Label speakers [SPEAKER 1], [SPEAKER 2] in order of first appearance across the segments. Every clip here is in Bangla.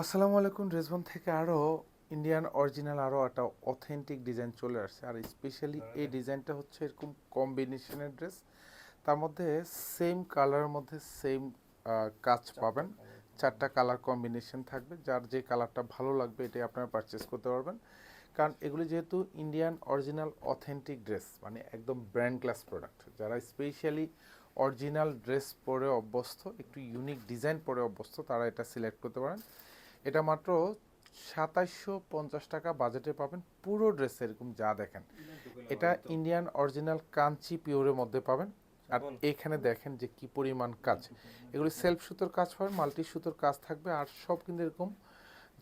[SPEAKER 1] আসসালামু আলাইকুম। রেজবন থেকে আরও ইন্ডিয়ান অরিজিনাল আরও একটা অথেন্টিক ডিজাইন চলে আসছে। আর স্পেশালি এই ডিজাইনটা হচ্ছে এরকম কম্বিনেশনের ড্রেস, তার মধ্যে সেম কালারের মধ্যে সেম কাজ পাবেন। চারটা কালার কম্বিনেশন থাকবে, যার যে কালারটা ভালো লাগবে এটাই আপনারা পারচেস করতে পারবেন। কারণ এগুলি যেহেতু ইন্ডিয়ান অরিজিনাল অথেন্টিক ড্রেস, মানে একদম ব্র্যান্ড ক্লাস প্রোডাক্ট, যারা স্পেশালি অরিজিনাল ড্রেস পরে অভ্যস্ত, একটু ইউনিক ডিজাইন পরে অভ্যস্ত, তারা এটা সিলেক্ট করতে পারেন। এটা মাত্র ২৭৫০ টাকা বাজেটে পাবেন। পুরো ড্রেস এরকম যা দেখেন, এটা ইন্ডিয়ান অরিজিনাল কাঞ্চি পিওরের মধ্যে পাবেন। আর এখানে দেখেন যে কি পরিমাণ কাজ, এগুলি সেলফ সুতোর কাজ পাবেন, মাল্টি সুতোর কাজ থাকবে, আর সব কিন্তু এরকম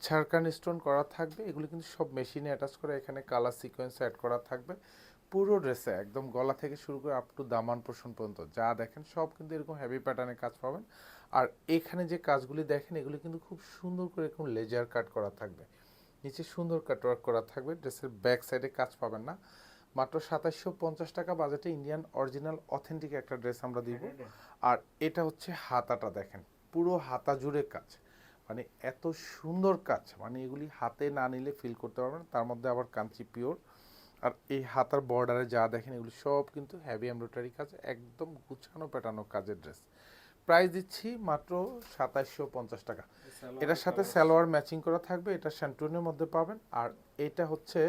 [SPEAKER 1] ঝাড়খান্ড স্টোন করা থাকবে। এগুলি কিন্তু সব মেশিনে অ্যাটাচ করা, এখানে কালার সিকোয়েন্স অ্যাড করা থাকবে পুরো ড্রেসে, একদম গলা থেকে শুরু করে আপ টু দামান পোর্শন পর্যন্ত যা দেখেন সব কিন্তু এরকম হেভি প্যাটার্নের কাজ পাবেন। আর এখানে যে কাজগুলি দেখেন এগুলি কিন্তু খুব সুন্দর করে এরকম লেজার কাট করা থাকবে, নিচে সুন্দর কাটওয়ার্ক করা থাকবে। ড্রেসের ব্যাক সাইডে কাজ পাবেন না। মাত্র ২৭৫০ টাকা বাজেটে ইন্ডিয়ান অরিজিনাল অথেন্টিক একটা ড্রেস আমরা দিব। আর এটা হচ্ছে হাতাটা দেখেন, পুরো হাতা জুড়ে কাজ, মানে এত সুন্দর কাজ, মানে এগুলি হাতে না নিলে ফিল করতে পারবেন। তার মধ্যে আবার কাঞ্চি পিওর। আর এই হাতার বর্ডারে যা দেখেন এগুলি সব কিন্তু হেভি এমব্রয়ডারি কাজ, একদম গুছানো পেটানো কাজের ড্রেস। প্রাইস দিচ্ছি মাত্র ২৭৫০ টাকা। এটার সাথে সালোয়ার ম্যাচিং করা থাকবে, এটা শ্যান্টুনের মধ্যে পাবেন। আর এটা হচ্ছে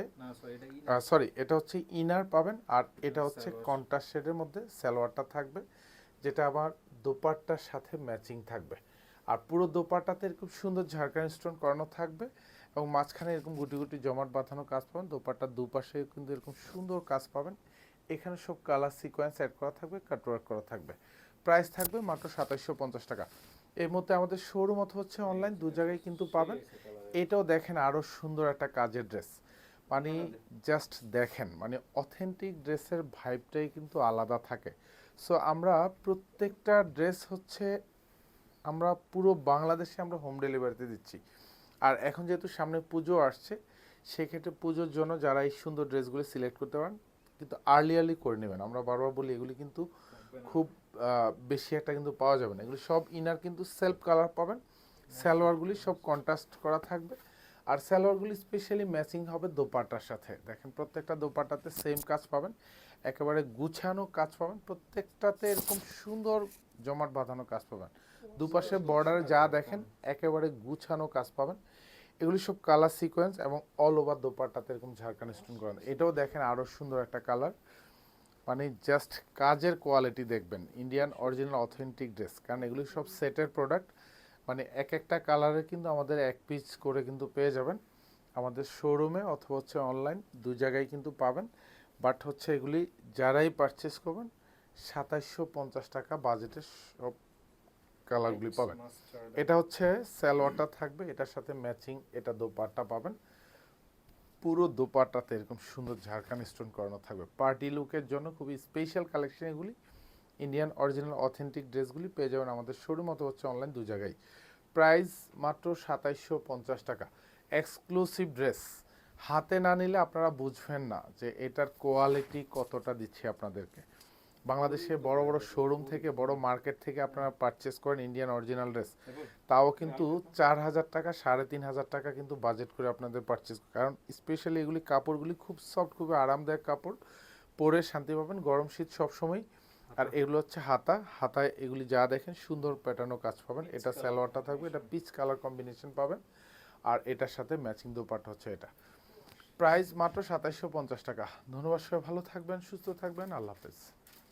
[SPEAKER 1] এটা হচ্ছে ইনার পাবেন। আর এটা হচ্ছে কন্ট্রাস্ট শেডের মধ্যে সালোয়ারটা থাকবে, যেটা আবার দোপাট্টার সাথে ম্যাচিং থাকবে। আর পুরো দোপাট্টাতে এরকম সুন্দর ঝাড়খান্ড স্টোন করানো থাকবে, এবং মাঝখানে এরকম গুটি গুটি জমাট বাঁধানো কাজ পাবেন। দোপাট্টার দুপাশে কিন্তু এরকম সুন্দর কাজ পাবেন। এখানে সব কালার সিকোয়েন্স অ্যাড করা থাকবে, কাটওয়ার্ক করা থাকবে। প্রাইস থাকবে মাত্র ২৭৫০ টাকা। এর মধ্যে আমাদের শোরুম অথবা হচ্ছে অনলাইন দু জায়গায় কিন্তু পাবেন। এটাও দেখেন আরও সুন্দর একটা কাজের ড্রেস, মানে জাস্ট দেখেন, মানে অথেন্টিক ড্রেসের ভাইবটাই কিন্তু আলাদা থাকে। সো আমরা প্রত্যেকটা ড্রেস হচ্ছে আমরা পুরো বাংলাদেশে আমরা হোম ডেলিভারিতে দিচ্ছি। আর এখন যেহেতু সামনে পুজো আসছে, সেক্ষেত্রে পুজোর জন্য যারা এই সুন্দর ড্রেসগুলো সিলেক্ট করতে পারেন, কিন্তু আর্লি করে নেবেন। আমরা বারবার বলি এগুলি কিন্তু খুব বেশি একটা কিন্তু পাওয়া যাবে না। এগুলি সব ইনার কিন্তু সেলফ কালার পাবেন, সালোয়ারগুলি সব কন্ট্রাস্ট করা থাকবে। আর সালোয়ারগুলি স্পেশালি ম্যাচিং হবে দোপাট্টার সাথে। দেখেন প্রত্যেকটা দোপাট্টাতে সেম কাজ পাবেন, একেবারে গুছানো কাজ পাবেন, প্রত্যেকটাতে এরকম সুন্দর জমাট বাঁধানো কাজ পাবেন। দুপাশে বর্ডারে যা দেখেন একেবারে গুছানো কাজ পাবেন। এগুলি সব কালার সিকোয়েন্স এবং অল ওভার দোপাট্টাতে এরকম ঝাড়খান্ড স্টোন করেন। এটাও দেখেন আরও সুন্দর একটা কালার, মানে জাস্ট কাজের কোয়ালিটি দেখবেন। ইন্ডিয়ান অরিজিনাল অথেন্টিক ড্রেস, কারণ এগুলি সব সেটের প্রোডাক্ট, মানে এক একটা কালারে কিন্তু আমাদের এক পিস করে কিন্তু পেয়ে যাবেন আমাদের শোরুমে অথবা হচ্ছে অনলাইন দু জায়গায় কিন্তু পাবেন। বাট হচ্ছে এগুলি যারাই পারচেস করবেন ২৭৫০ টাকা বাজেটে সব কালারগুলি পাবেন। এটা হচ্ছে সালোয়ারটা থাকবে, এটার সাথে ম্যাচিং এটা দোপাট্টা পাবেন। পুরো দোপাট্টাতে এরকম সুন্দর ঝাড়খান্ড স্টোন করানো থাকবে। পার্টি লুকের জন্য খুবই স্পেশাল কালেকশন এগুলি। ইন্ডিয়ান অরিজিনাল অথেন্টিক ড্রেসগুলি পেয়ে যাবেন আমাদের শোরুম অথবা হচ্ছে অনলাইন দু জায়গায়। প্রাইস মাত্র ২৭৫০ টাকা। এক্সক্লুসিভ ড্রেস, হাতে না নিলে আপনারা বুঝবেন না যে এটার কোয়ালিটি কতটা দিচ্ছি আপনাদেরকে। বাংলাদেশে বড় বড় শোরুম থেকে, বড় মার্কেট থেকে আপনারা পারচেস করেন ইন্ডিয়ান অরিজিনাল ড্রেস, তাও কিন্তু ৪,০০০ টাকা ৩,৫০০ টাকা কিন্তু বাজেট করে আপনাদের পারচেস, কারণ স্পেশালি এগুলি কাপড়গুলি খুব সফট, খুবই আরামদায়ক কাপড়, পরে শান্তি পাবেন গরম শীত সবসময়। আর এগুলো হচ্ছে হাতায় এগুলি যা দেখেন সুন্দর প্যাটার্নও কাজ পাবেন। এটা সালোয়ারটা থাকবে, এটা পিচ কালার কম্বিনেশন পাবেন। আর এটার সাথে ম্যাচিং দোপাট্টা হচ্ছে এটা। প্রাইস মাত্র ২৭৫০ টাকা। ধন্যবাদ, সবাই ভালো থাকবেন, সুস্থ থাকবেন, আল্লাহ হাফেজ।